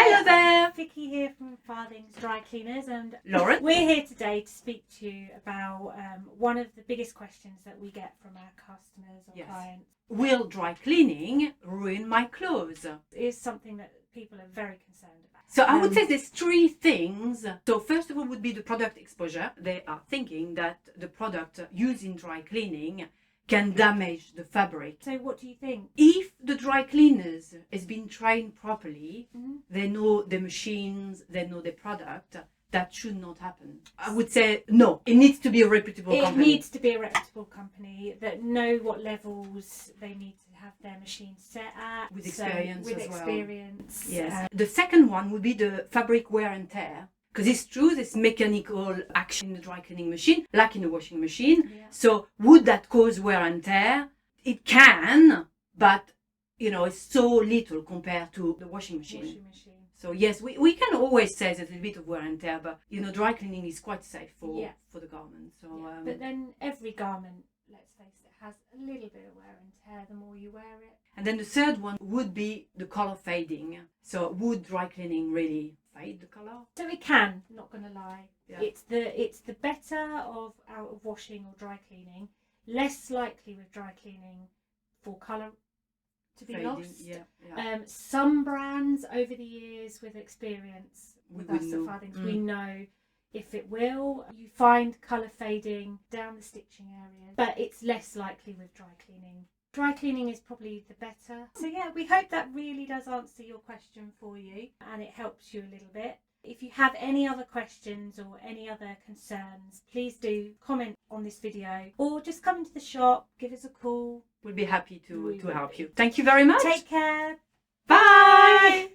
Hello there! Vicky here from Farthings Dry Cleaners, and Lauren. We're here today to speak to you about one of the biggest questions that we get from our customers or clients. Will dry cleaning ruin my clothes? It is something that people are very concerned about. So I would say there's three things. So first of all would be the product exposure. They are thinking that the product used in dry cleaning can damage the fabric. So what do you think? If the dry cleaners has been trained properly, they know the machines, they know the product, that should not happen. I would say no, it needs to be a reputable company. It needs to be a reputable company that know what levels they need to have their machines set at. With experience with as experience. well. Yes. The second one would be the fabric wear and tear. Because it's true, there's mechanical action in the dry cleaning machine, like in the washing machine. Yeah. So would that cause wear and tear? It can, but it's so little compared to the washing machine. So yes, we can always say there's a bit of wear and tear, but dry cleaning is quite safe for the garment. So, but then every garment, let's face it, has a little bit of wear and tear the more you wear it. And then the third one would be the color fading. So would dry cleaning really fade the color? So it can, not going to lie. Yeah. It's the better of out of washing or dry cleaning. Less likely with dry cleaning for colour to be Fading, lost. yeah. Some brands over the years with experience with us at Farthings, we know if it will. You find colour fading down the stitching area, but it's less likely with dry cleaning. Dry cleaning is probably the better. So yeah, we hope that really does answer your question for you and it helps you a little bit. If you have any other questions or any other concerns, please do comment on this video or just come into the shop, give us a call. We'll be happy to help you. Thank you very much. Take care. Bye.